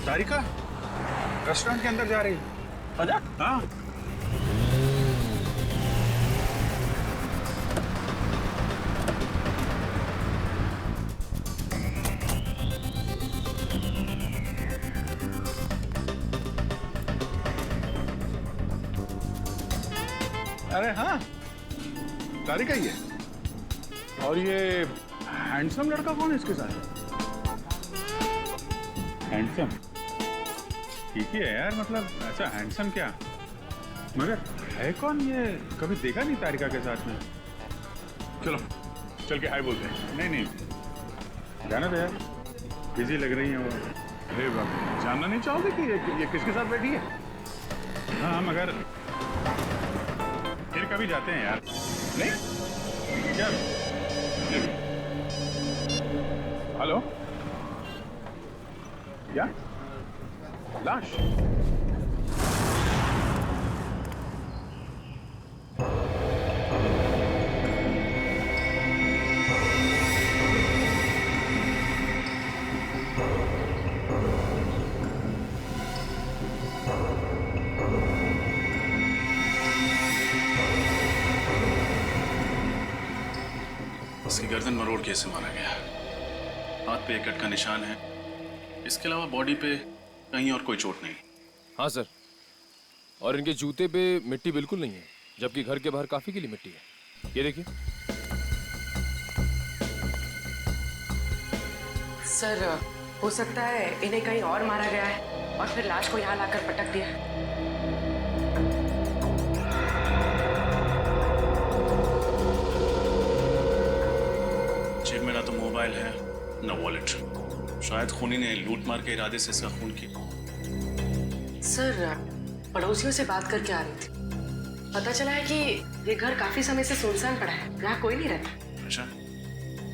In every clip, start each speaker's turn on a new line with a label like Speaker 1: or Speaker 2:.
Speaker 1: तारिका restaurant के अंदर जा रही है।
Speaker 2: अच्छा?
Speaker 1: हाँ। अरे हाँ, तारिका ही है। और ये हैंडसम लड़का कौन है इसके साथ? हैंडसम ठीक ही है यार, मतलब अच्छा हैंडसम क्या, मगर है कौन ये? कभी देखा नहीं तारिका के साथ में। चलो चल के हाय बोलते हैं। नहीं नहीं जाना तो यार, बिजी लग रही है वो। अरे बाप, जानना नहीं चाहोगे कि ये किसके साथ बैठी है? हाँ मगर फिर कभी जाते हैं यार। नहीं क्या? हेलो, क्या लाश?
Speaker 3: इसकी गर्दन मरोड़ के इसे मारा गया। हाथ पे एक कट का निशान है, इसके अलावा बॉडी पे कहीं और कोई चोट नहीं।
Speaker 4: हाँ सर, और इनके जूते पे मिट्टी बिल्कुल नहीं है, जबकि घर के बाहर काफी गीली मिट्टी है। ये देखिए
Speaker 5: सर, हो सकता है इन्हें कहीं और मारा गया है और फिर लाश को यहाँ लाकर पटक दिया।
Speaker 3: जेब में ना तो मोबाइल है ना वॉलेट। शायद खूनी ने लूट मार के इरादे से इसका खून किया।
Speaker 5: सर, पड़ोसियों से बात करके आ रही थी, पता चला है कि ये घर काफी समय से सुनसान पड़ा है, यहाँ कोई नहीं रहता।
Speaker 3: अच्छा,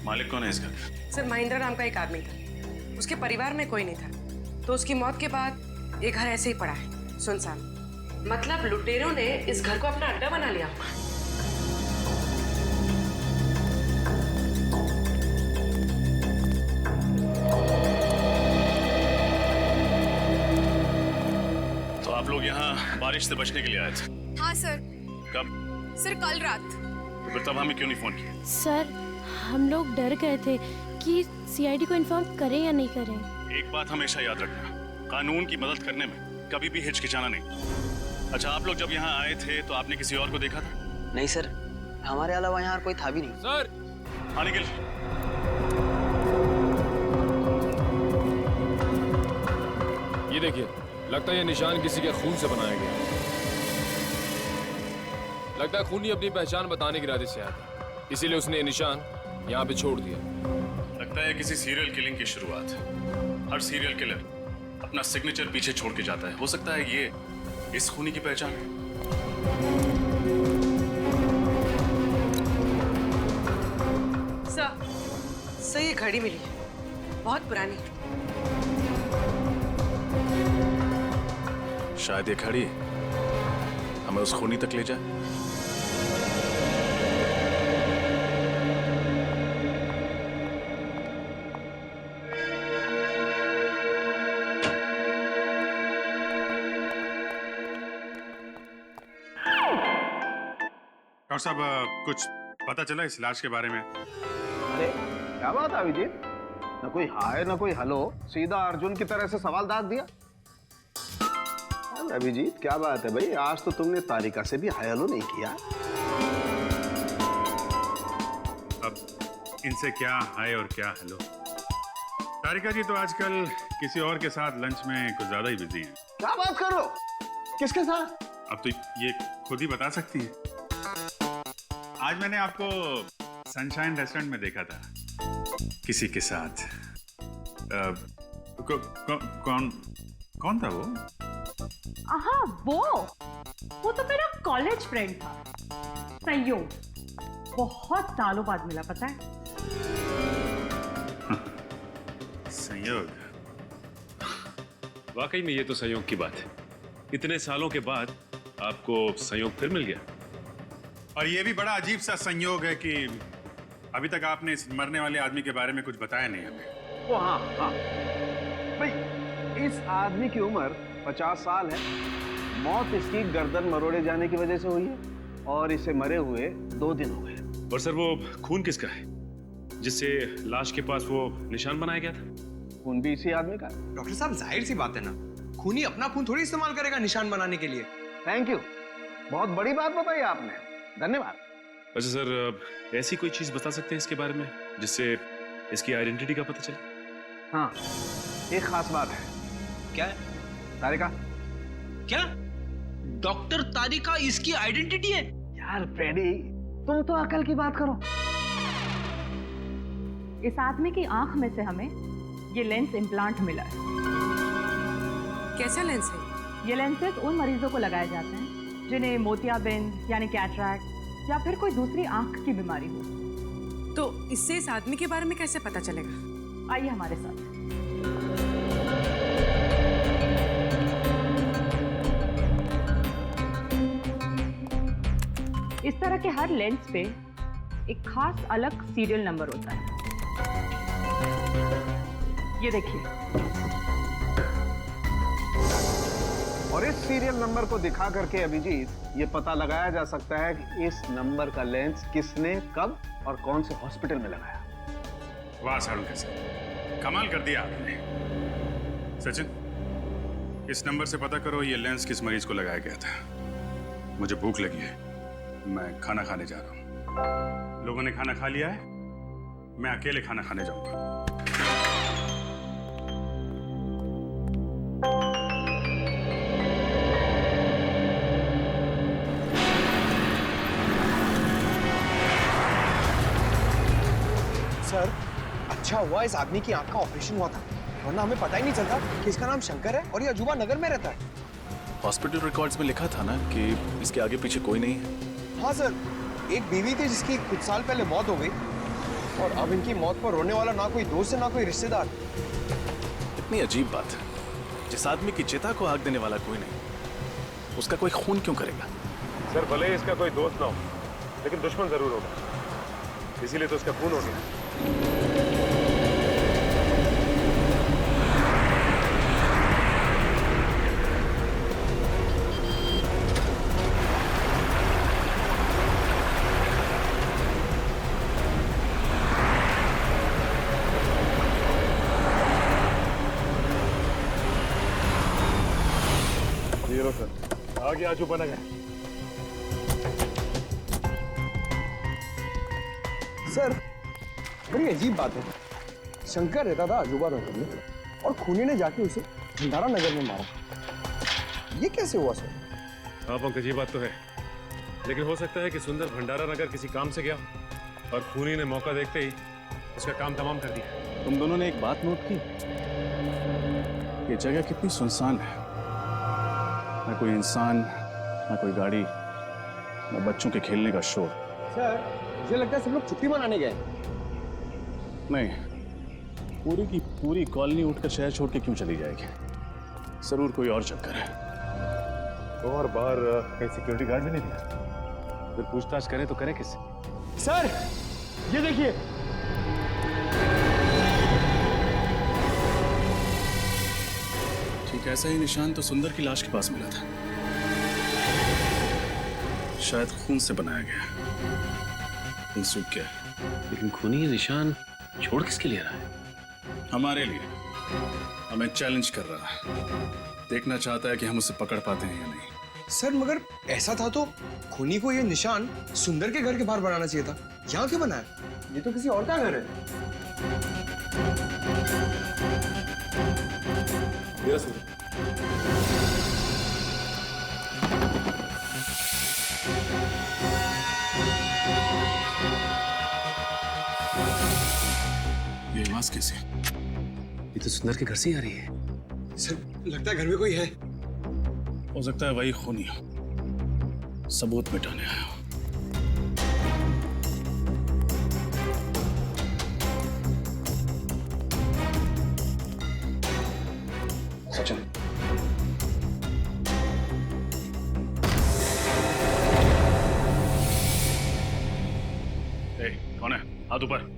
Speaker 3: मालिक कौन है इस घर का?
Speaker 5: सर, महेंद्र नाम का एक आदमी था, उसके परिवार में कोई नहीं था, तो उसकी मौत के बाद ये घर ऐसे ही पड़ा है सुनसान। मतलब लुटेरों ने इस घर को अपना अड्डा बना लिया।
Speaker 3: तो आप लोग यहाँ बारिश से बचने के लिए आए थे?
Speaker 6: हाँ सर।
Speaker 3: कब?
Speaker 6: सर कल रात।
Speaker 3: तो फिर तब हमें क्यों नहीं फोन किया?
Speaker 7: सर, हम लोग डर गए थे कि सीआईडी को इन्फॉर्म करें या नहीं करें।
Speaker 3: एक बात हमेशा याद रखना, कानून की मदद करने में कभी भी हिचकिचाना नहीं। अच्छा, आप लोग जब यहाँ आए थे तो आपने किसी और को देखा था?
Speaker 2: नहीं सर, हमारे अलावा यहाँ कोई था भी नहीं।
Speaker 4: सर।
Speaker 3: हाँ निखिल।
Speaker 4: ये देखिए, लगता है ये निशान किसी के खून से बनाया गया। लगता है खूनी अपनी पहचान बताने के इरादे से आया था, इसीलिए उसने ये निशान यहाँ पे छोड़ दिया।
Speaker 3: लगता है किसी सीरियल किलिंग की शुरुआत है। हर सीरियल किलर अपना सिग्नेचर पीछे छोड़ के जाता है। हो सकता है ये इस खूनी की पहचान है।
Speaker 5: सर, ये घड़ी मिली है, बहुत पुरानी।
Speaker 3: शायद ये घड़ी हमें उस खूनी तक ले जाए।
Speaker 1: और सब कुछ पता चला इस लाश के बारे में?
Speaker 8: अरे क्या बात है अभिजीत, ना कोई हाय ना कोई हेलो, सीधा अर्जुन की तरह से सवाल दाग दिया। अरे अभिजीत क्या बात है भाई, आज तो तुमने तारिका से भी हाय हेलो नहीं किया।
Speaker 1: अब इनसे क्या हाय और क्या हेलो। तारिका जी तो आजकल किसी और के साथ लंच में कुछ ज्यादा ही बिजी हैं।
Speaker 8: क्या बात कर रहे हो, किसके साथ?
Speaker 1: अब तो ये खुद ही बता सकती हैं। आज मैंने आपको सनशाइन रेस्टोरेंट में देखा था किसी के साथ। कौन कौन था वो?
Speaker 9: हाँ, वो तो मेरा कॉलेज फ्रेंड था, संयोग। बहुत सालों बाद मिला, पता है।
Speaker 1: संयोग?
Speaker 10: वाकई में ये तो संयोग की बात है। इतने सालों के बाद आपको संयोग फिर मिल गया।
Speaker 1: और ये भी बड़ा अजीब सा संयोग है कि अभी तक आपने इस मरने वाले आदमी के बारे में कुछ बताया नहीं हमें।
Speaker 8: वो हाँ, भाई इस आदमी की उम्र 50 साल है। मौत इसकी गर्दन मरोड़े जाने की वजह से हुई है और इसे मरे हुए 2 दिन हो गए।
Speaker 10: और सर वो खून किसका है जिससे लाश के पास वो निशान बनाया गया था?
Speaker 8: खून भी इसी आदमी का है।
Speaker 6: डॉक्टर साहब जाहिर सी बात है ना, खूनी अपना खून थोड़ी इस्तेमाल करेगा निशान बनाने के लिए।
Speaker 8: थैंक यू, बहुत बड़ी बात बताई आपने, धन्यवाद।
Speaker 10: अच्छा सर, ऐसी कोई चीज बता सकते हैं इसके बारे में जिससे इसकी आइडेंटिटी का पता चले?
Speaker 8: हाँ, एक खास बात है।
Speaker 6: क्या है?
Speaker 8: तारिका।
Speaker 6: क्या डॉक्टर तारिका इसकी आइडेंटिटी है?
Speaker 8: यार फ्रेडी, तुम तो अकल की बात करो।
Speaker 9: इस आदमी की आंख में से हमें ये लेंस इम्प्लांट मिला है।
Speaker 5: कैसा लेंस है?
Speaker 9: ये लेंसेज उन मरीजों को लगाए जाते हैं जिन्हें मोतियाबिंद यानी कैटरैक्ट या फिर कोई दूसरी आंख की बीमारी हो।
Speaker 5: तो इससे इस आदमी के बारे में कैसे पता चलेगा?
Speaker 9: आइए हमारे साथ। इस तरह के हर लेंस पे एक खास अलग सीरियल नंबर होता है। ये देखिए।
Speaker 8: और इस सीरियल नंबर को दिखा करके अभिजीत ये पता लगाया जा सकता है कि इस नंबर का लेंस किसने कब और कौन से हॉस्पिटल में लगाया।
Speaker 1: वाह सारुण सर, कमाल कर दिया आपने। सचिन, इस नंबर से पता करो ये लेंस किस मरीज को लगाया गया था। मुझे भूख लगी है, मैं खाना खाने जा रहा हूँ। लोगों ने खाना खा लिया है, मैं अकेले खाना खाने जाऊंगा।
Speaker 6: सर, अच्छा हुआ इस आदमी की आंख का ऑपरेशन हुआ था, वरना हमें पता ही नहीं चलता कि इसका नाम शंकर है और ये अजूबा नगर में रहता है।
Speaker 3: हॉस्पिटल रिकॉर्ड्स में लिखा था ना कि इसके आगे पीछे कोई नहीं है।
Speaker 6: हाँ सर, एक बीवी थी जिसकी कुछ साल पहले मौत हो गई और अब इनकी मौत पर रोने वाला ना कोई दोस्त है ना कोई रिश्तेदार।
Speaker 3: इतनी अजीब बात है, जिस आदमी की चिता को आग देने वाला कोई नहीं, उसका कोई खून क्यों करेगा?
Speaker 10: सर भले ही इसका कोई दोस्त ना हो, लेकिन दुश्मन जरूर होगा, इसीलिए तो उसका खून हो गया। सर आगे आजू बना गया।
Speaker 6: सर, बड़ी अजीब बात है, शंकर रहता था अजूबा नगर में और खूनी ने जाके उसे भंडारा नगर में मारा। ये कैसे हुआ सर?
Speaker 10: हाँ पंकज, ये बात तो है, लेकिन हो सकता है कि सुंदर भंडारा नगर किसी काम से गया और खूनी ने मौका देखते ही उसका काम तमाम कर दिया।
Speaker 3: तुम दोनों ने एक बात नोट की, ये जगह कितनी सुनसान है। ना कोई इंसान, ना कोई गाड़ी, ना बच्चों के खेलने का शोर।
Speaker 6: सर, मुझे लगता है सब लोग छुट्टी मनाने गए।
Speaker 3: नहीं, पूरी की पूरी कॉलोनी उठकर शहर छोड़ के क्यों चली जाएगी? जरूर कोई और चक्कर है।
Speaker 10: और बाहर कहीं सिक्योरिटी गार्ड भी नहीं दिया? अगर पूछताछ करें तो करें किससे?
Speaker 6: सर, ये देखिए।
Speaker 3: ठीक ऐसा ही निशान तो सुंदर की लाश के पास मिला था, शायद खून से बनाया गया। खून सूख गया,
Speaker 10: लेकिन खूनी ये निशान छोड़ किसके लिए रहा है?
Speaker 3: हमारे लिए। हमें चैलेंज कर रहा है, देखना चाहता है कि हम उसे पकड़ पाते हैं या नहीं।
Speaker 6: सर, मगर ऐसा था तो खूनी को ये निशान सुंदर के घर के बाहर बनाना चाहिए था। यहाँ क्यों बनाया? ये तो किसी और का घर है।
Speaker 3: ये आवाज कैसे?
Speaker 10: ये तो सुंदर के घर से ही आ रही है।
Speaker 6: सर, लगता है घर में कोई है।
Speaker 3: हो सकता है वही खूनी हो, सबूत मिटाने आया हो। सचिन, कौन है? हाथ ऊपर।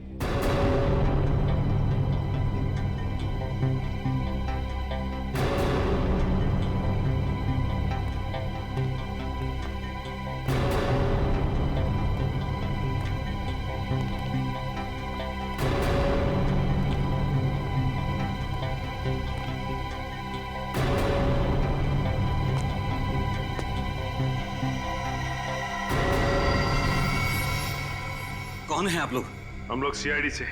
Speaker 11: कौन है आप लोग?
Speaker 10: हम लोग सीआईडी से।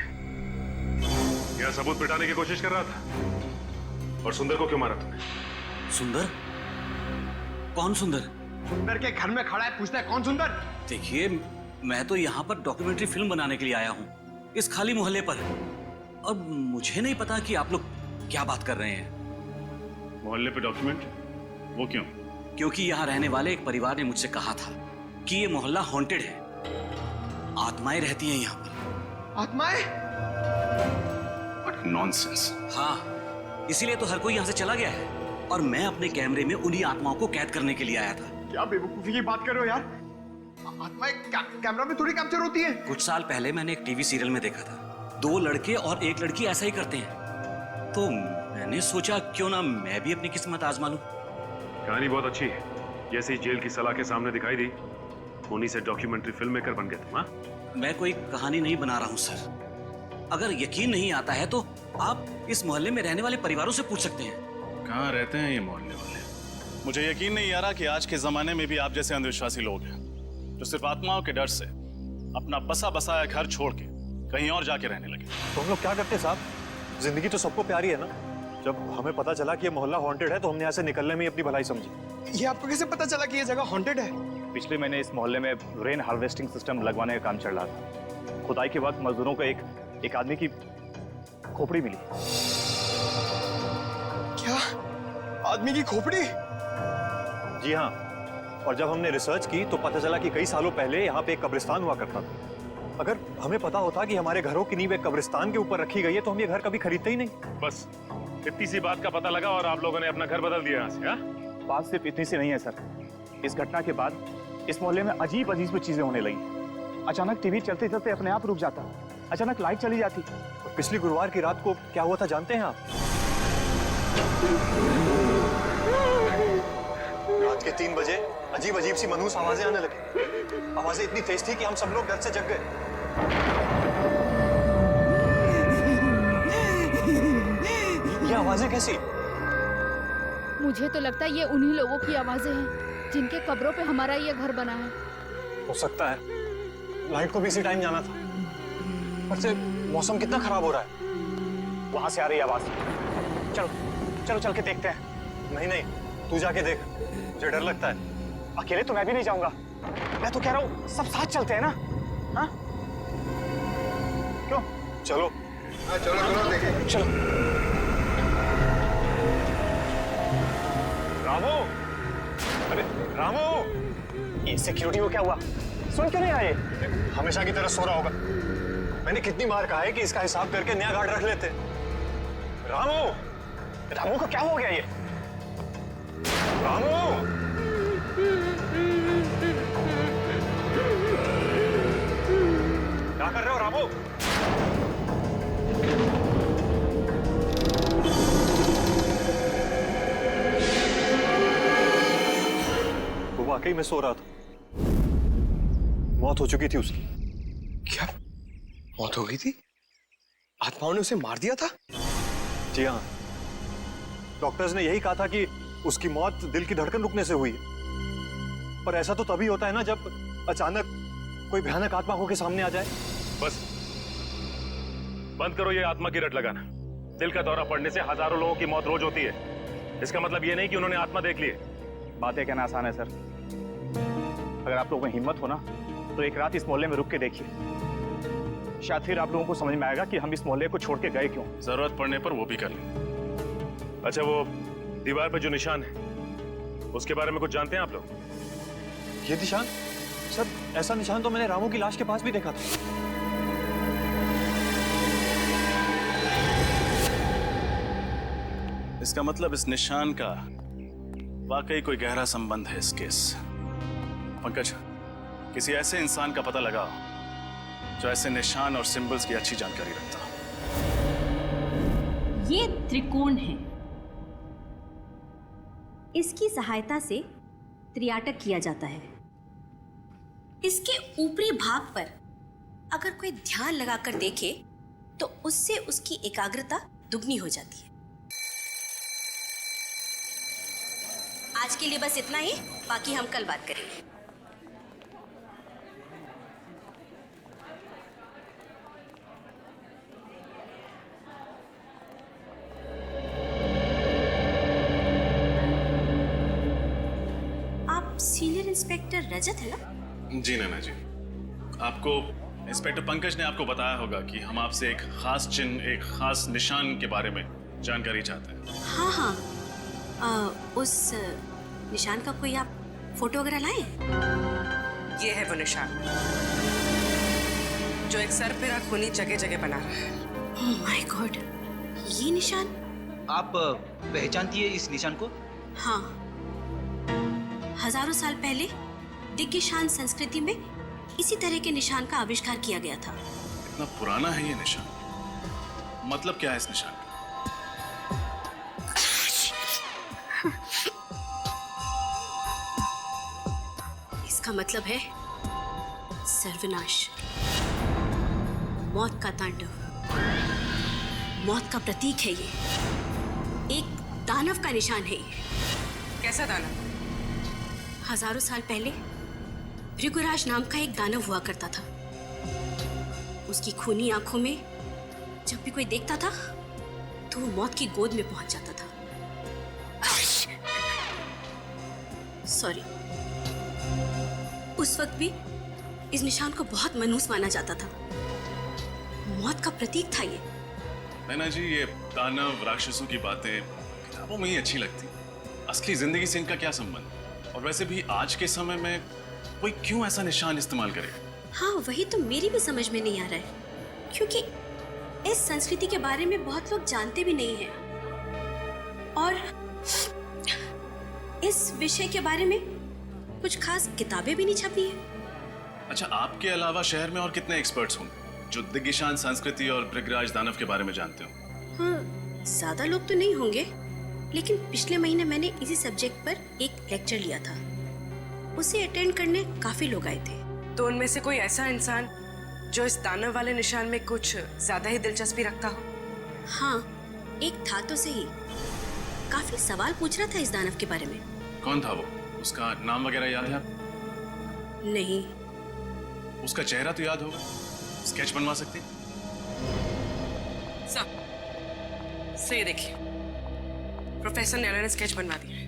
Speaker 10: क्या सबूत मिटाने की कोशिश कर रहा था? और सुंदर को क्यों मारा तुमने?
Speaker 11: सुंदर? कौन सुंदर?
Speaker 6: सुंदर के घर में खड़ा है, पूछता है कौन सुंदर?
Speaker 11: देखिए, मैं तो यहाँ पर डॉक्यूमेंट्री फिल्म बनाने के लिए आया हूँ, इस खाली मोहल्ले पर। अब मुझे नहीं पता कि आप लोग क्या बात कर रहे हैं।
Speaker 3: मोहल्ले पे डॉक्यूमेंट? वो क्यों?
Speaker 11: क्योंकि यहाँ रहने वाले एक परिवार ने मुझसे कहा था कि ये मोहल्ला हॉन्टेड है, आत्माएं रहती हैं यहाँ पर।
Speaker 6: आत्माएं?
Speaker 3: नॉनसेंस।
Speaker 11: हाँ, इसीलिए तो हर कोई यहाँ से चला गया है और मैं अपने कैमरे में उन्हीं आत्माओं को कैद करने के लिए आया था।
Speaker 6: क्या बेवकूफी की बात कर रहे हो यार? आत्माएं कैमरा में थोड़ी कैप्चर होती है।
Speaker 11: कुछ साल पहले मैंने एक टीवी सीरियल में देखा था, 2 लड़के और 1 लड़की ऐसा ही करते हैं, तो मैंने सोचा क्यों ना मैं भी अपनी किस्मत आजमा लूं।
Speaker 10: कहानी बहुत अच्छी है, जैसे ही जेल की सलाह के सामने दिखाई दी उन्हीं से डॉक्यूमेंट्री फिल्म मेकर बन गए तुम। हाँ,
Speaker 11: मैं कोई कहानी नहीं बना रहा हूँ सर। अगर यकीन नहीं आता है तो आप इस मोहल्ले में रहने वाले परिवारों से पूछ सकते हैं।
Speaker 3: कहाँ रहते हैं ये मोहल्ले वाले? मुझे यकीन नहीं आ रहा कि आज के जमाने में भी आप जैसे अंधविश्वासी लोग हैं जो सिर्फ आत्माओं के डर से अपना बसा बसाया घर छोड़ के कहीं और जाके रहने लगे।
Speaker 12: तो हम लोग क्या करते साहब? जिंदगी तो सबको प्यारी है ना। जब हमें पता चला कि ये मोहल्ला हॉन्टेड है तो हमने यहाँ से निकलने में ही अपनी भलाई समझी।
Speaker 6: ये आपको कैसे पता चला कि ये जगह हॉन्टेड है?
Speaker 12: पिछले महीने इस मोहल्ले में रेन हार्वेस्टिंग सिस्टम लगवाने का काम चल रहा था। खुदाई के वक्त मजदूरों को एक आदमी की खोपड़ी मिली।
Speaker 6: क्या? आदमी की खोपड़ी?
Speaker 12: जी हाँ, और जब हमने रिसर्च की तो पता चला कि कई सालों पहले यहाँ पे एक कब्रिस्तान हुआ करता था। अगर हमें पता होता कि हमारे घरों की नींव एक कब्रिस्तान के ऊपर रखी गई है तो हम ये घर कभी खरीदते ही नहीं।
Speaker 10: बस इतनी सी बात का पता लगा और आप लोगों ने अपना घर बदल दिया यहाँ से। हाँ?
Speaker 12: बात सिर्फ इतनी सी नहीं है सर। इस घटना के बाद इस मोहल्ले में अजीब अजीब चीजें होने लगी। अचानक टीवी चलते चलते अपने आप रुक जाता, अचानक लाइट चली जाती। और पिछली गुरुवार की रात को क्या हुआ था जानते हैं आप? रात के 3 बजे अजीब अजीब सी मनहूस आवाजें आने लगी। आवाजें इतनी तेज थी कि हम सब लोग डर से जग गए। ये आवाजें कैसी?
Speaker 7: मुझे तो लगता है ये उन्हीं लोगों की आवाजें हैं जिनके कब्रों पे हमारा ये घर बना है।
Speaker 12: हो सकता है, लाइट को भी इसी टाइम जाना था। पर से मौसम कितना खराब हो रहा है। वहां से आ रही आवाज। चलो चलो चल के देखते हैं। नहीं नहीं, तू जाके देख, मुझे डर लगता है। अकेले तो मैं भी नहीं जाऊंगा। मैं तो कह रहा हूँ सब साथ चलते हैं ना। हाँ क्यों? चलो
Speaker 6: चलो चलो देखें।
Speaker 12: चलो। रामू, अरे रामू, ये सिक्योरिटी को क्या हुआ? सुन क्यों नहीं आए? हमेशा की तरह सो रहा होगा। मैंने कितनी बार कहा है कि इसका हिसाब करके नया गार्ड रख लेते। रामू, रामू को क्या हो गया ये? रामू, क्या कर रहे हो रामू? वो वाकई में सो रहा था। मौत हो चुकी थी उसकी।
Speaker 6: क्या मौत हो गई थी? आत्माओं ने उसे मार दिया था?
Speaker 12: जी हाँ, डॉक्टर्स ने यही कहा था कि उसकी मौत दिल की धड़कन रुकने से हुई है। पर ऐसा तो तभी होता है ना जब अचानक कोई भयानक आत्मा होकर सामने आ जाए।
Speaker 10: बस बंद करो ये आत्मा की रट लगाना। दिल का दौरा पड़ने से हजारों लोगों की मौत रोज होती है। इसका मतलब ये नहीं कि उन्होंने आत्मा देख ली है।
Speaker 12: बातें कहना आसान है सर। अगर आप लोगों में हिम्मत हो ना तो एक रात इस मोहल्ले में रुक के देखिए, शायद फिर आप लोगों को समझ में आएगा कि हम इस मोहल्ले को छोड़ के गए क्यों।
Speaker 3: जरूरत पड़ने पर वो भी कर लें।
Speaker 10: अच्छा, वो दीवार पर जो निशान है उसके बारे में कुछ जानते हैं आप लोग?
Speaker 12: ये निशान? सर, ऐसा निशान तो मैंने रामू की लाश के पास भी देखा था।
Speaker 3: इसका मतलब इस निशान का वाकई कोई गहरा संबंध है इस केस। पंकज, किसी ऐसे इंसान का पता लगाओ जो ऐसे निशान और सिंबल्स की अच्छी जानकारी रखता हो।
Speaker 13: ये त्रिकोण है। इसकी सहायता से त्रियाटक किया जाता है। इसके ऊपरी भाग पर अगर कोई ध्यान लगाकर देखे तो उससे उसकी एकाग्रता दुगनी हो जाती है। आज के लिए बस इतना ही, बाकी हम कल बात करेंगे। इंस्पेक्टर रजत है ना?
Speaker 3: जी नैना जी, आपको इंस्पेक्टर पंकज ने आपको बताया होगा कि हम आपसे एक खास चिन्ह, एक खास निशान के बारे में जानकारी चाहते हैं।
Speaker 13: हाँ हाँ, उस निशान का कोई आप फोटो वगैरह लाए हैं?
Speaker 5: ये है वो निशान जो एक सरफिरा खूनी जगह जगह बना रहा है।
Speaker 13: ओह माय गॉड, ये निशान?
Speaker 2: आप पहचानती है इस निशान को?
Speaker 13: हाँ, हजारों साल पहले दिग्गिशान संस्कृति में इसी तरह के निशान का आविष्कार किया गया था।
Speaker 3: इतना पुराना है ये निशान? मतलब क्या है इस निशान का?
Speaker 13: इसका मतलब है सर्वनाश, मौत का तांडव, मौत का प्रतीक है ये। एक दानव का निशान है ये।
Speaker 5: कैसा दानव?
Speaker 13: हजारों साल पहले भृगुराज नाम का एक दानव हुआ करता था। उसकी खूनी आंखों में जब भी कोई देखता था तो वो मौत की गोद में पहुंच जाता था। सॉरी। उस वक्त भी इस निशान को बहुत मनहूस माना जाता था। मौत का प्रतीक था ये।
Speaker 3: नैना जी, ये दानव राक्षसों की बातें किताबों में ही अच्छी लगती, असली जिंदगी से इनका क्या संबंध? और वैसे भी आज के समय में कोई क्यों ऐसा निशान इस्तेमाल करेगा?
Speaker 13: हाँ, वही तो मेरी भी समझ में नहीं आ रहा है, क्योंकि इस संस्कृति के बारे में बहुत लोग जानते भी नहीं हैं और इस विषय के बारे में कुछ खास किताबें भी नहीं छपी है।
Speaker 3: अच्छा, आपके अलावा शहर में और कितने एक्सपर्ट्स होंगे जो दिग्गिशान संस्कृति और भृगराज दानव के बारे में जानते हो?
Speaker 13: हाँ, ज्यादा लोग तो नहीं होंगे, लेकिन पिछले महीने मैंने इसी सब्जेक्ट पर एक लेक्चर लिया था। उसे अटेंड करने काफी लोग आए थे।
Speaker 5: तो उनमें से कोई ऐसा इंसान जो इस दानव वाले निशान में कुछ ज्यादा ही दिलचस्पी रखता हो?
Speaker 13: हाँ, एक था तो सही। काफी सवाल पूछ रहा था इस दानव के बारे में।
Speaker 3: कौन था वो? उसका नाम वगैरह याद है आप?
Speaker 13: नहीं।
Speaker 3: उसका चेहरा तो याद होगा, स्केच बनवा सकते?
Speaker 5: सब से देखिए, प्रोफेसर नैना ने स्केच बनवा दिया है।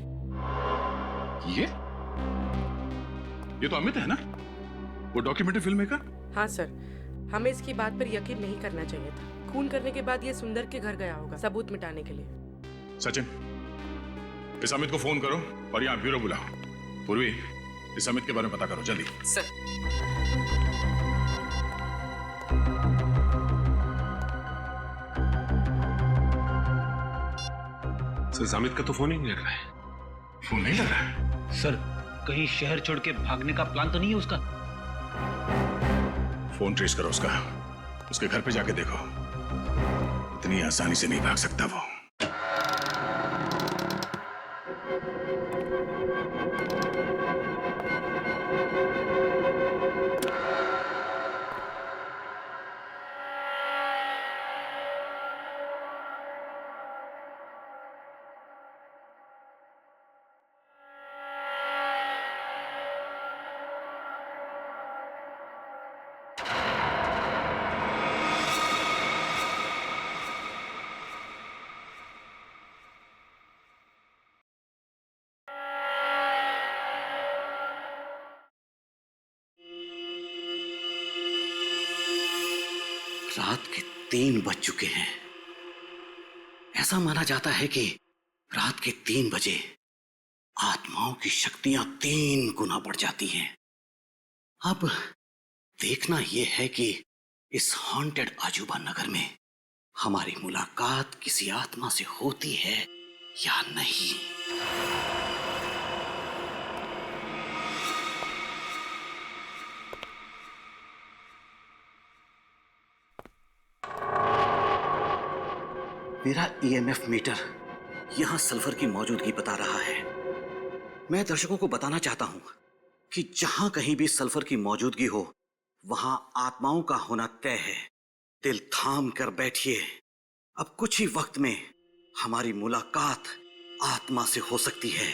Speaker 1: ये तो अमित है ना, वो डॉक्यूमेंट्री फिल्म मेकर?
Speaker 5: हाँ सर, हमें इसकी बात पर यकीन नहीं करना चाहिए था। खून करने के बाद ये सुंदर के घर गया होगा सबूत मिटाने के लिए।
Speaker 1: सचिन, इस अमित को फोन करो और यहाँ ब्यूरो बुलाओ। पूर्वी, इस अमित के बारे में पता करो जल्दी।
Speaker 5: सर।
Speaker 10: सर, अमित का तो फोन ही नहीं लग रहा है।
Speaker 1: फोन नहीं लग रहा है?
Speaker 2: सर, कहीं शहर छोड़ के भागने का प्लान तो नहीं है उसका?
Speaker 1: फोन ट्रेस करो उसका, उसके घर पे जाके देखो। इतनी आसानी से नहीं भाग सकता वो।
Speaker 11: रात के 3 बज चुके हैं। ऐसा माना जाता है कि रात के 3 बजे आत्माओं की शक्तियां 3 गुना बढ़ जाती हैं। अब देखना यह है कि इस हॉन्टेड अजूबा नगर में हमारी मुलाकात किसी आत्मा से होती है या नहीं। मेरा ईएमएफ मीटर यहां सल्फर की मौजूदगी बता रहा है। मैं दर्शकों को बताना चाहता हूं कि जहां कहीं भी सल्फर की मौजूदगी हो, वहां आत्माओं का होना तय है। दिल थाम कर बैठिए, अब कुछ ही वक्त में हमारी मुलाकात आत्मा से हो सकती है।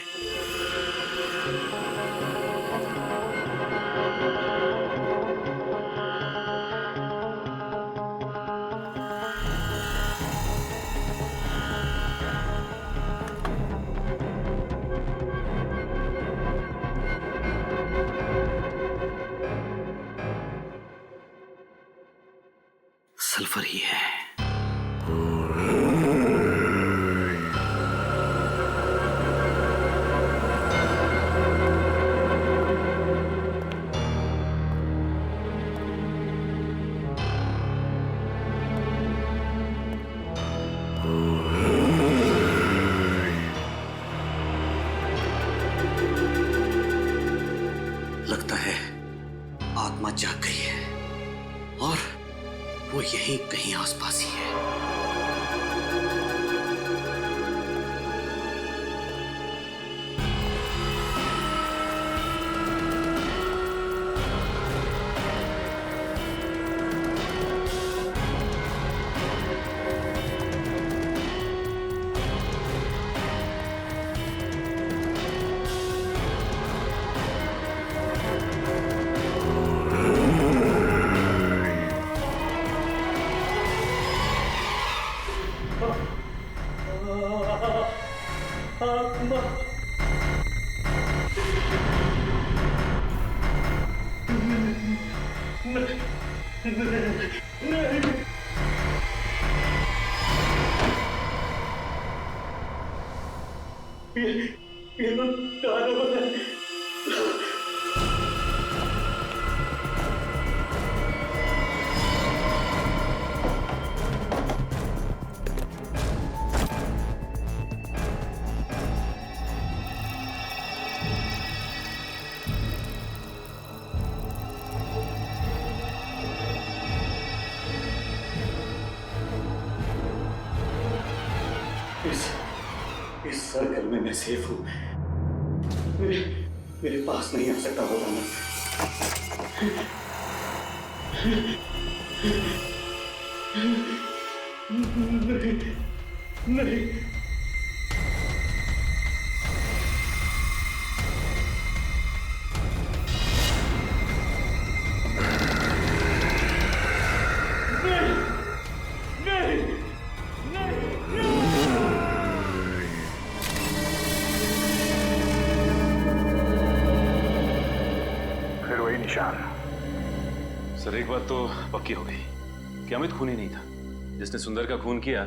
Speaker 11: सल्फर ही है। लगता है आत्मा जाग गई है और वो यहीं कहीं आसपास ही है। इस सर्कल में मैं सेफ हूं। मेरे पास नहीं आ सकता वो दानव। नहीं।
Speaker 10: सर एक बात तो पक्की हो गई कि अमित खूनी नहीं था। जिसने सुंदर का खून किया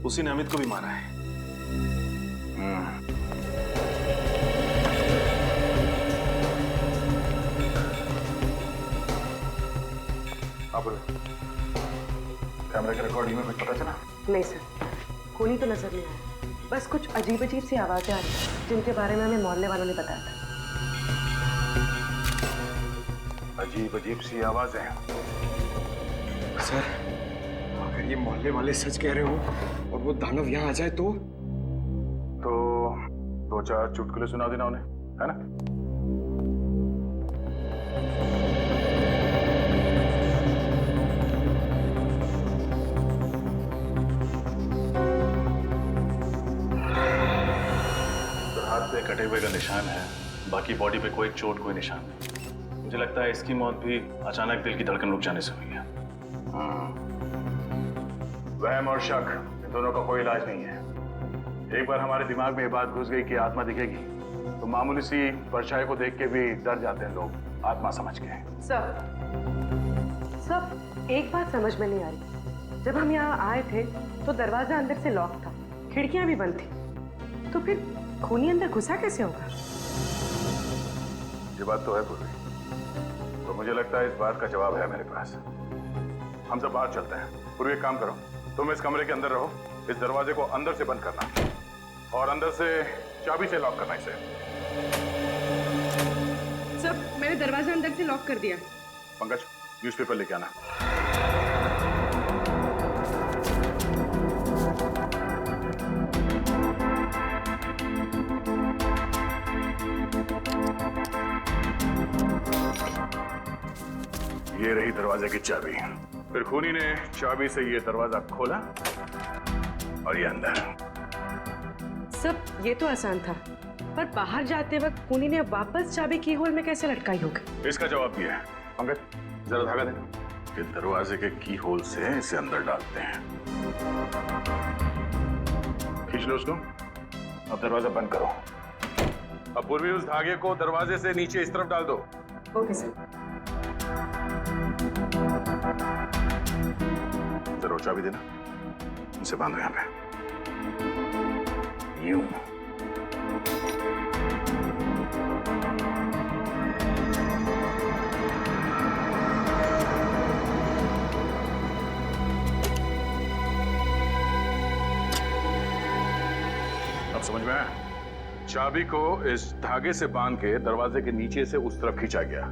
Speaker 10: उसी ने अमित को भी मारा है।
Speaker 1: आप कैमरे के रिकॉर्डिंग में कुछ पता चला?
Speaker 5: नहीं सर, खूनी तो नजर नहीं आया। बस कुछ अजीब अजीब सी आवाजें आ रही जिनके बारे में हमें मोहल्ले वालों ने बताया था।
Speaker 1: अजीब अजीब सी आवाजें हैं।
Speaker 6: सर, अगर ये मोहल्ले वाले सच कह रहे हो और वो दानव यहाँ आ जाए तो
Speaker 1: 2-4 चुटकुले सुना देना उन्हें, है ना?
Speaker 3: तो हाथ पे कटे हुए का निशान है, बाकी बॉडी पे कोई चोट कोई निशान नहीं। मुझे लगता है इसकी मौत भी अचानक दिल की धड़कन रुक जाने से हुई है।
Speaker 1: वहम और शक, इन दोनों का कोई इलाज नहीं है। एक बार हमारे दिमाग में ये बात घुस गई कि आत्मा दिखेगी तो मामूली सी परछाई को देख के भी डर जाते हैं लोग, आत्मा समझ के।
Speaker 5: सब एक बात समझ में नहीं आ रही। जब हम यहाँ आए थे तो दरवाजा अंदर से लॉक था, खिड़कियां भी बंद थी, तो फिर खूनी अंदर घुसा कैसे होगा?
Speaker 1: ये बात तो है पूर्वी, तो मुझे लगता है इस बात का जवाब है मेरे पास। हम सब बाहर चलते हैं। पूर्वी एक काम करो, तुम इस कमरे के अंदर रहो, इस दरवाजे को अंदर से बंद करना और अंदर से चाबी से लॉक करना इसे।
Speaker 5: सब, मैंने दरवाजा अंदर से लॉक कर दिया।
Speaker 1: पंकज, न्यूज़पेपर लेके आना। ये रही दरवाजे की चाबी। फिर खूनी ने चाबी से ये दरवाजा खोला और ये अंदर।
Speaker 5: सब ये तो आसान था, पर बाहर जाते वक्त खूनी ने वापस चाबी की होल में कैसे लटकाई होगी?
Speaker 1: इसका जवाब भी है। पंकज, जरा धागा देना। कि दरवाजे के की होल से इसे अंदर डालते हैं। खींच लो उसको। अब दरवाजा बंद करो। अब पूर्वी उस धागे को दरवाजे से नीचे इस तरफ डाल दो।
Speaker 5: Okay sir.
Speaker 1: चाबी देना, इसे बांधो यहाँ पे। यूं। अब समझ में आया? चाबी को इस धागे से बांध के दरवाजे के नीचे से उस तरफ खींचा गया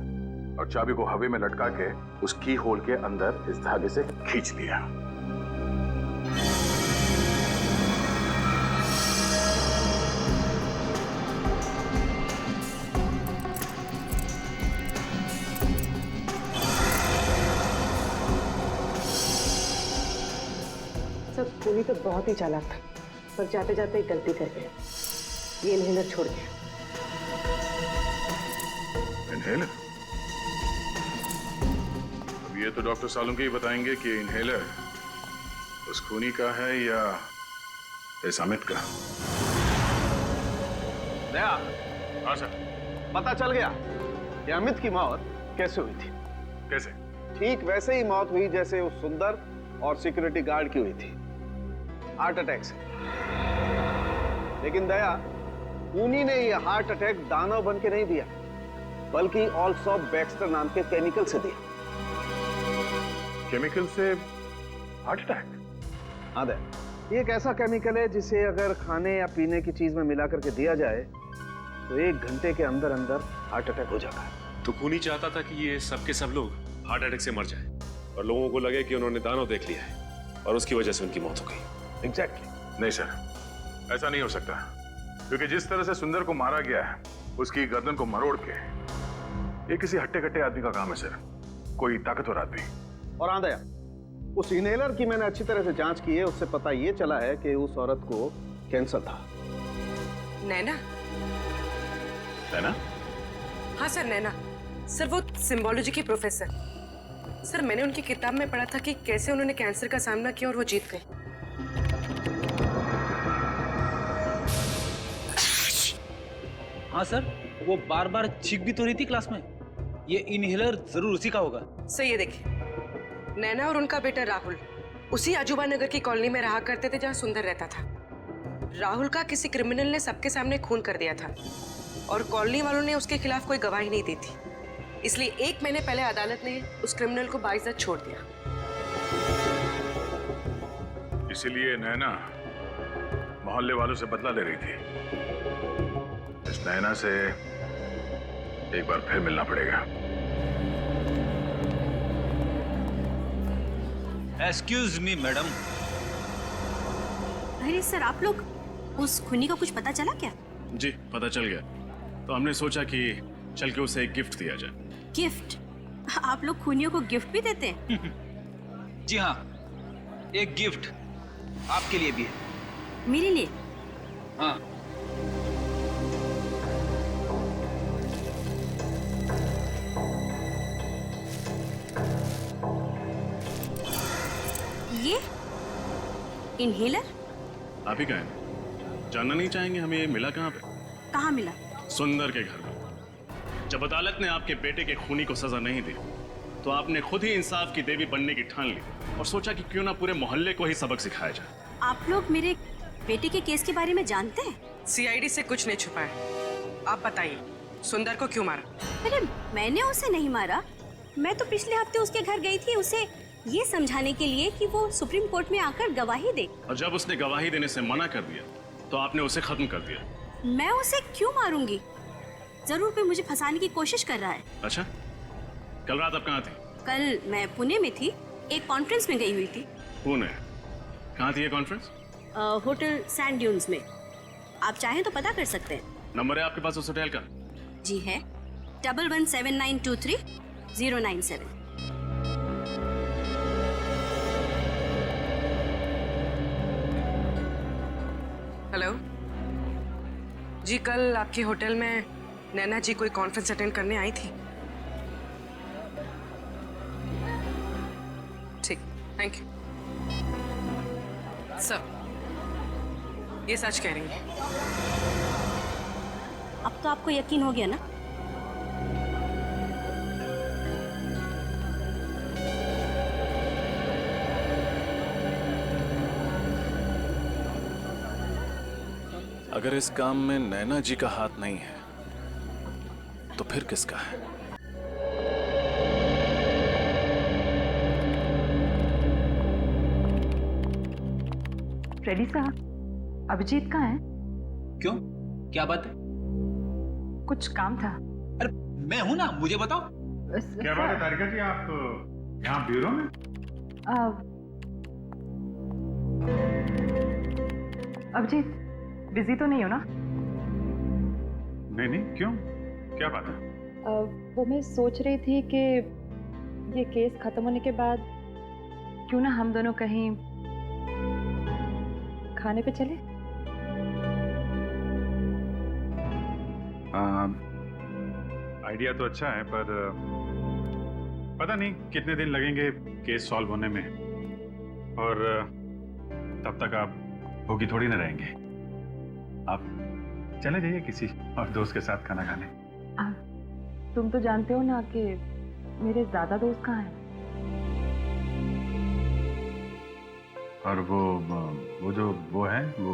Speaker 1: और चाबी को हवा में लटका के उस की होल के अंदर इस धागे से खींच लिया।
Speaker 5: सब खूनी तो बहुत ही चालाक था, पर जाते जाते एक गलती कर गया। ये इन्हेलर छोड़ गया।
Speaker 1: इन्हेलर? अब ये तो डॉक्टर सालुंके ही बताएंगे कि इन्हेलर उस खूनी का है या इस अमित का।
Speaker 8: दया,
Speaker 1: हाँ सर।
Speaker 8: पता चल गया कि अमित की मौत कैसे हुई थी।
Speaker 1: कैसे? ठीक
Speaker 8: वैसे ही मौत हुई जैसे उस सुंदर और सिक्योरिटी गार्ड की हुई थी, हार्ट अटैक से। लेकिन दया, खूनी ने यह हार्ट अटैक दानव बन के नहीं दिया, बल्कि ऑल्सॉप बैक्स्टर नाम के केमिकल से दिया।
Speaker 1: केमिकल से हार्ट अटैक?
Speaker 8: हाँ दया, ये एक ऐसा केमिकल है जिसे अगर खाने या पीने की चीज में मिला करके दिया जाए तो 1 घंटे के अंदर अंदर हार्ट अटैक हो जाता है।
Speaker 10: तो खूनी चाहता था कि ये सब के सब लोग हार्ट अटैक से मर जाएं और लोगों को लगे कि उन्होंने दानव देख लिया है और उसकी वजह से उनकी मौत हो गई।
Speaker 8: एग्जैक्टली।
Speaker 1: नहीं सर, ऐसा नहीं हो सकता, क्योंकि जिस तरह से सुंदर को मारा गया है, उसकी गर्दन को मरोड़ के, ये किसी हट्टे कट्टे आदमी का काम है सर, कोई ताकतवर आदमी।
Speaker 8: और हाँ दया, उस इनहेलर की मैंने अच्छी तरह से जांच की है, उससे पता ये चला है कि उस औरत को कैंसर था।
Speaker 5: नैना?
Speaker 1: नैना?
Speaker 5: हाँ सर, नैना। सर वो सिम्बोलॉजी की प्रोफेसर। सर मैंने उनकी किताब में पढ़ा था कि कैसे उन्होंने कैंसर का सामना किया और वो जीत गए।
Speaker 2: हाँ सर, वो बार बार चीख भी तो रही थी क्लास में। ये इनहेलर जरूर उसी का होगा।
Speaker 5: सर ये देखिए, नैना और उनका बेटा राहुल उसी अजूबा नगर की कॉलोनी में रहा करते थे जहाँ सुंदर रहता था। राहुल का किसी क्रिमिनल ने सबके सामने खून कर दिया था और कॉलोनी वालों ने उसके खिलाफ कोई गवाही नहीं दी थी, इसलिए 1 महीने पहले अदालत ने उस क्रिमिनल को बाइज्जत छोड़ दिया।
Speaker 1: इसीलिए नैना मोहल्ले वालों से बदला ले रही थी। इस नैना से एक बार फिर मिलना पड़ेगा।
Speaker 2: Excuse me madam.
Speaker 13: अरे सर, आप लोग उस खूनी को कुछ पता चला क्या?
Speaker 3: जी पता चल गया, तो हमने सोचा कि चल के उसे एक गिफ्ट दिया जाए।
Speaker 13: गिफ्ट? आप लोग खूनियों को गिफ्ट भी देते हैं?
Speaker 2: जी हाँ, एक गिफ्ट आपके लिए भी है।
Speaker 13: मेरे लिए?
Speaker 2: हाँ।
Speaker 13: ये इनहेलर?
Speaker 3: आप ही कहें, जानना नहीं चाहेंगे हमें ये मिला कहाँ पे?
Speaker 13: कहाँ मिला?
Speaker 3: सुंदर के घर में। जब अदालत ने आपके बेटे के खूनी को सजा नहीं दी, तो आपने खुद ही इंसाफ की देवी बनने की ठान ली और सोचा कि क्यों ना पूरे मोहल्ले को ही सबक सिखाया जाए।
Speaker 13: आप लोग मेरे बेटे के केस के बारे में जानते हैं?
Speaker 5: सीआईडी से कुछ नहीं छुपा है। आप बताइए, सुंदर को क्यों मारा?
Speaker 13: अरे मैंने उसे नहीं मारा। मैं तो पिछले हफ्ते उसके घर गई थी उसे ये समझाने के लिए कि वो सुप्रीम कोर्ट में आकर गवाही दे।
Speaker 3: और जब उसने गवाही देने से मना कर दिया, तो आपने उसे खत्म कर दिया।
Speaker 13: मैं उसे क्यों मारूंगी? जरूर कोई मुझे फंसाने की कोशिश कर रहा है।
Speaker 3: अच्छा, कल रात आप कहाँ थे?
Speaker 13: कल मैं पुणे में थी, एक कॉन्फ्रेंस में गई हुई थी।
Speaker 3: पुणे? कहाँ थी ये कॉन्फ्रेंस?
Speaker 13: होटल सैंड ड्यून्स में। आप चाहें तो पता कर सकते हैं।
Speaker 3: नंबर है आपके पास उस होटल का?
Speaker 13: जी है, 117923-097।
Speaker 5: हेलो जी, कल आपके होटल में नैना जी कोई कॉन्फ्रेंस अटेंड करने आई थी। ठीक, थैंक यू सर। ये सच कह रही है?
Speaker 13: अब तो आपको यकीन हो गया ना?
Speaker 3: अगर इस काम में नैना जी का हाथ नहीं है तो फिर किसका है?
Speaker 9: फ्रेडी साहब, अभिजीत कहाँ है?
Speaker 2: क्यों, क्या बात है?
Speaker 9: कुछ काम था।
Speaker 2: अरे मैं हूं ना, मुझे बताओ।
Speaker 1: क्या बात है तारिका जी, आप यहाँ ब्यूरो में?
Speaker 9: अभिजीत, बिजी तो नहीं हो ना?
Speaker 1: नहीं नहीं, क्यों, क्या बात है?
Speaker 9: वो मैं सोच रही थी कि ये केस खत्म होने के बाद क्यों ना हम दोनों कहीं खाने पे चले?
Speaker 1: आइडिया तो अच्छा है, पर पता नहीं कितने दिन लगेंगे केस सॉल्व होने में, और तब तक आप भूखी थोड़ी ना रहेंगे। आप चले जाइए किसी और दोस्त के साथ खाना खाने।
Speaker 9: तुम तो जानते हो ना कि मेरे ज्यादा दोस्त कहाँ हैं।
Speaker 1: और वो है वो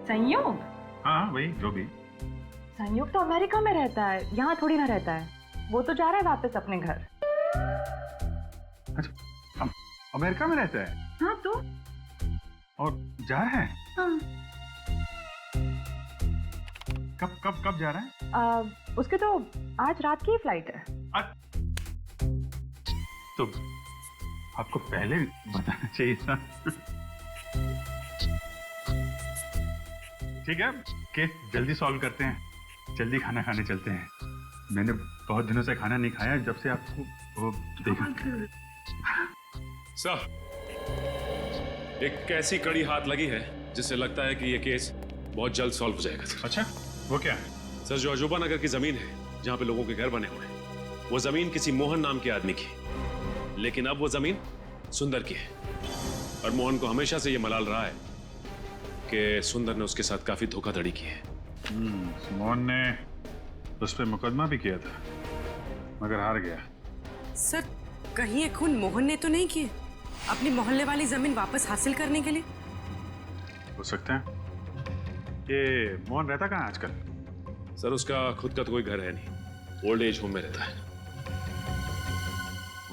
Speaker 9: संयोग?
Speaker 1: हाँ वही, जो भी।
Speaker 9: संयोग तो अमेरिका में रहता है, यहाँ थोड़ी ना रहता है। वो तो जा रहा है वापस अपने घर।
Speaker 1: अच्छा, अमेरिका में रहता है?
Speaker 9: हाँ तो?
Speaker 1: और जा रहा है?
Speaker 9: हाँ।
Speaker 1: कब जा रहा है?
Speaker 9: उसके तो आज रात की फ्लाइट है।
Speaker 1: तो आपको पहले बताना चाहिए था। ठीक है, केस जल्दी सॉल्व करते हैं, जल्दी खाना खाने चलते हैं। मैंने बहुत दिनों से खाना नहीं खाया जब से आपको वो देखा।
Speaker 10: सर, एक ऐसी कड़ी हाथ लगी है जिससे लगता है कि ये केस बहुत जल्द सॉल्व हो जाएगा सर।
Speaker 1: अच्छा, वो क्या है?
Speaker 10: सर, जो अजूबा नगर की जमीन है जहां पे लोगों के घर बने हुए हैं, वो जमीन किसी मोहन नाम के आदमी की, लेकिन अब वो जमीन सुंदर की है। और मोहन को हमेशा से ये मलाल रहा है कि सुंदर ने उसके साथ काफी धोखाधड़ी की है।
Speaker 1: मोहन ने उस पर मुकदमा भी किया था, मगर हार गया।
Speaker 5: सर, कहीं ये खून मोहन ने तो नहीं किए अपनी मोहल्ले वाली जमीन वापस हासिल करने के लिए?
Speaker 1: हो सकता है। ये मोहन रहता कहाँ आजकल?
Speaker 10: सर, उसका खुद का तो कोई घर है नहीं, ओल्ड एज होम में रहता है।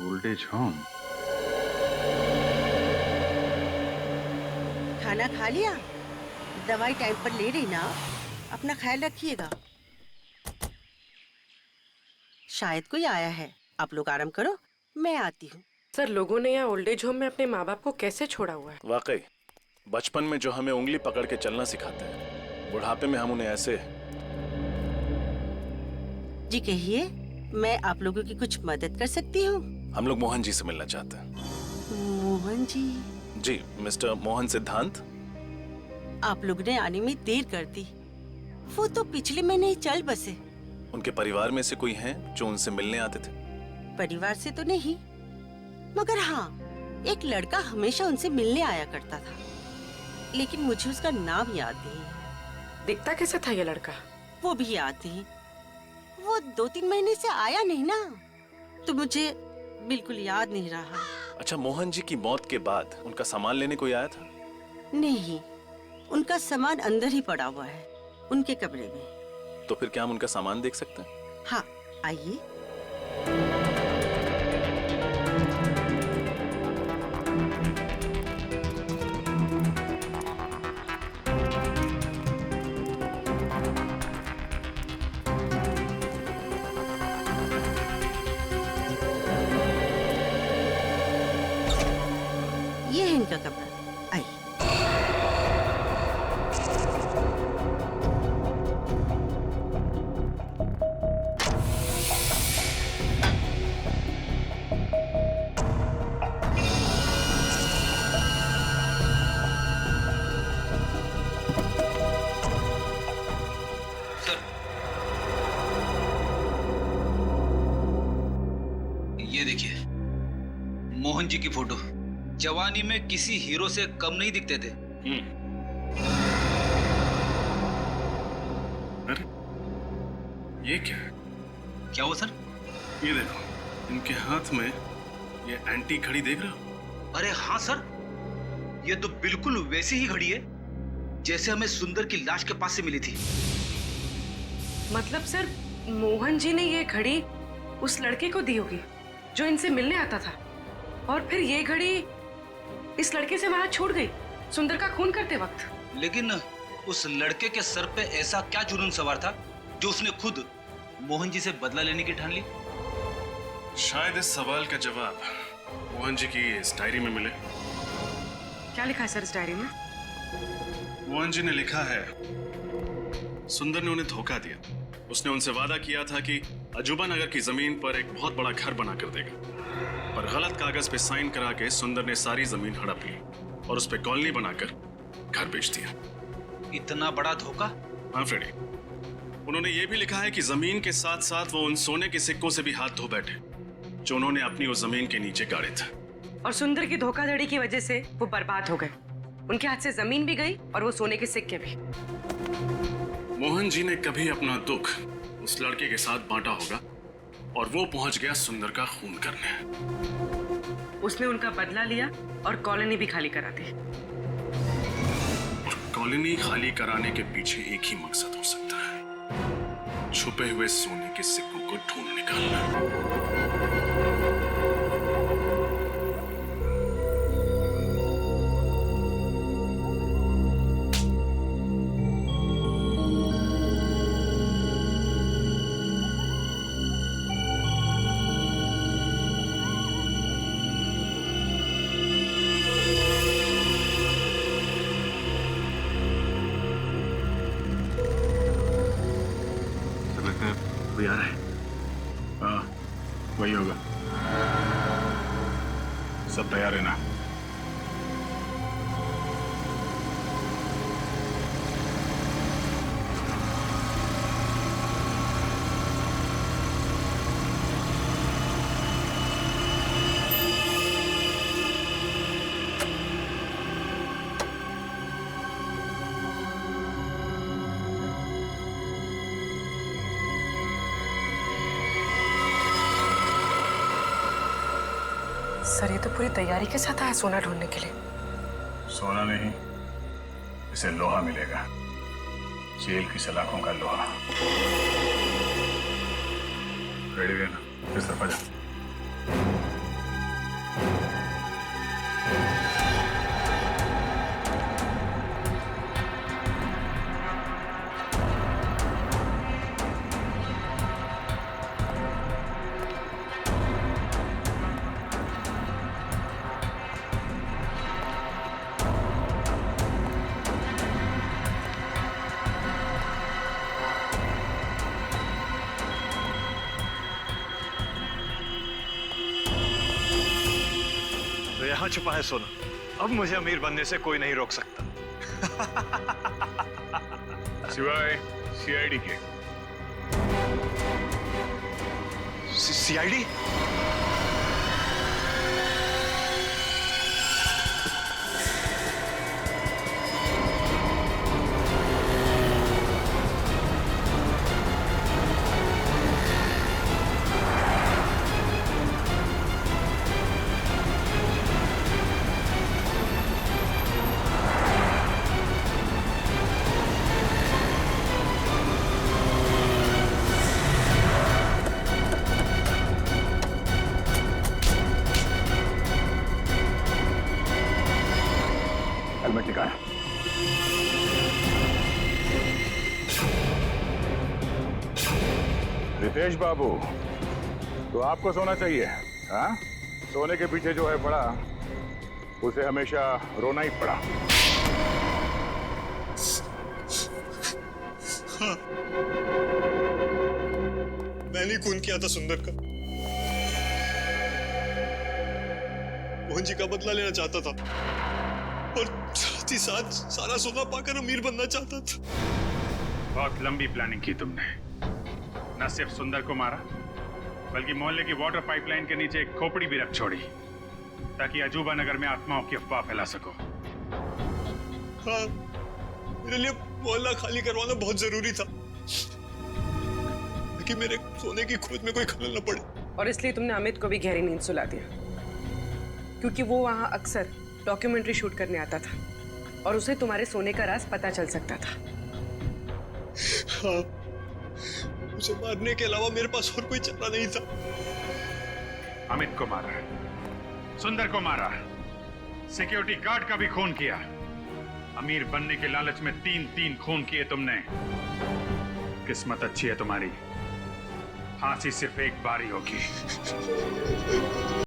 Speaker 1: Old age home?
Speaker 14: खाना खा लिया? दवाई टाइम पर ले रही ना? अपना ख्याल रखिएगा। शायद कोई आया है, आप लोग आराम करो, मैं आती हूँ।
Speaker 5: सर, लोगों ने यहाँ ओल्ड एज होम में अपने माँ बाप को कैसे छोड़ा हुआ है?
Speaker 3: वाकई बचपन में जो हमें उंगली पकड़ के चलना सिखाते हैं, बुढ़ापे में हम उन्हें ऐसे।
Speaker 14: जी कहिए, मैं आप लोगों की कुछ मदद कर सकती हूँ?
Speaker 3: हम लोग मोहन जी से मिलना चाहते हैं।
Speaker 14: मोहन जी?
Speaker 3: जी, मिस्टर मोहन सिद्धांत।
Speaker 14: आप लोग ने आने में देर कर दी। वो तो पिछले महीने ही चल बसे।
Speaker 3: उनके परिवार में से कोई हैं जो उनसे मिलने आते थे?
Speaker 14: परिवार से तो नहीं, मगर हाँ, एक लड़का हमेशा उनसे मिलने आया करता था, लेकिन मुझे उसका नाम याद नहीं।
Speaker 5: दिखता कैसा था ये लड़का?
Speaker 14: वो भी याद नहीं। वो 2-3 महीने से आया नहीं ना, तो मुझे बिल्कुल याद नहीं रहा।
Speaker 3: अच्छा, मोहन जी की मौत के बाद उनका सामान लेने कोई आया था?
Speaker 14: नहीं, उनका सामान अंदर ही पड़ा हुआ है, उनके कमरे में।
Speaker 3: तो फिर क्या हम उनका सामान देख सकते हैं?
Speaker 14: हाँ, आइए। ये है इनका कमरा, आइए।
Speaker 2: ये देखिए, मोहन जी की फोटो। जवानी में किसी हीरो से कम नहीं दिखते थे।
Speaker 3: अरे ये क्या है?
Speaker 2: क्या हुआ सर?
Speaker 3: ये देखो, इनके हाथ में ये एंटी घड़ी देख रहे हो?
Speaker 2: अरे हाँ सर, ये तो बिल्कुल वैसी ही घड़ी है जैसे हमें सुंदर की लाश के पास से मिली थी।
Speaker 5: मतलब सर, मोहन जी ने ये घड़ी उस लड़के को दी होगी जो इनसे मिलने आता था, और फिर ये घड़ी इस लड़के से वहां छूट गई सुंदर का खून करते वक्त।
Speaker 2: लेकिन उस लड़के के सर पे ऐसा क्या जुनून सवार था जो उसने खुद मोहन जी से बदला लेने की ठान ली?
Speaker 3: शायद इस सवाल का जवाब मोहन जी की इस डायरी में मिले।
Speaker 5: क्या लिखा है सर इस डायरी में?
Speaker 3: मोहन जी ने लिखा है, सुंदर ने उन्हें धोखा दिया। उसने उनसे वादा किया था कि अजूबा नगर की जमीन पर एक बहुत बड़ा घर बना कर देगा, पर गलत कागज पे साइन करा के सुंदर ने सारी जमीन हड़प ली और उस पे कॉलोनी बनाकर घर बेच दिया।
Speaker 2: इतना बड़ा धोखा?
Speaker 3: हाँ फ्रेडी, उन्होंने ये भी लिखा है कि जमीन के साथ साथ वो उन सोने के सिक्कों से भी हाथ धो बैठे जो उन्होंने अपनी उस जमीन के नीचे गाड़े थे।
Speaker 5: और सुंदर की धोखाधड़ी की वजह से वो बर्बाद हो गए। उनके हाथ से जमीन भी गई और वो सोने के सिक्के भी।
Speaker 3: मोहन जी ने कभी अपना दुख उस लड़के के साथ बांटा होगा और वो पहुंच गया सुंदर का खून करने।
Speaker 5: उसने उनका बदला लिया और कॉलोनी भी खाली करा दी।
Speaker 3: और कॉलोनी खाली कराने के पीछे एक ही मकसद हो सकता है, छुपे हुए सोने के सिक्कों को ढूंढ निकालना।
Speaker 1: कोई आ रहा है? हाँ, वही होगा। सब तैयार है ना?
Speaker 5: सर, ये तो पूरी तैयारी के साथ आया सोना ढूंढने के लिए।
Speaker 1: सोना नहीं, इसे लोहा मिलेगा, जेल की सलाखों का लोहा। रेडी रहना, इस तरफ आ जा।
Speaker 12: यहाँ छुपा है सोना, अब मुझे अमीर बनने से कोई नहीं रोक सकता।
Speaker 1: सिवाय सीआईडी के।
Speaker 12: सीआईडी?
Speaker 1: हेलमेट निकाल। रितेश बाबू, तो आपको सोना चाहिए? हाँ, सोने के पीछे जो है पड़ा, उसे हमेशा रोना ही पड़ा।
Speaker 12: हाँ, मैंने खून किया था सुंदर का। मोहन जी का बदला लेना चाहता था और साथ ही साथ सारा सोना पाकर अमीर बनना चाहता था।
Speaker 1: बहुत लंबी प्लानिंग की तुमने। न सिर्फ सुंदर को मारा, बल्कि मोहल्ले की वाटर पाइपलाइन के नीचे एक खोपड़ी भी रख छोड़ी ताकि अजूबा नगर में आत्माओं की अफवाह फैला सको।
Speaker 12: हाँ, मेरे लिए मोहल्ला खाली करवाना बहुत जरूरी था ताकि मेरे सोने की खोज में कोई खलल न पड़े।
Speaker 5: और इसलिए तुमने अमित को भी गहरी नींद सुला दिया, क्योंकि वो वहां अक्सर डॉक्यूमेंट्री शूट करने आता था। और उसे तुम्हारे सोने का राज पता चल सकता था।
Speaker 6: हाँ, उसे मारने के अलावा मेरे पास और कोई चारा नहीं था।
Speaker 1: अमित को मारा, सुंदर को मारा, सिक्योरिटी गार्ड का भी खून किया। अमीर बनने के लालच में 3-3 खून किए तुमने। किस्मत अच्छी है तुम्हारी, फांसी सिर्फ एक बार ही होगी।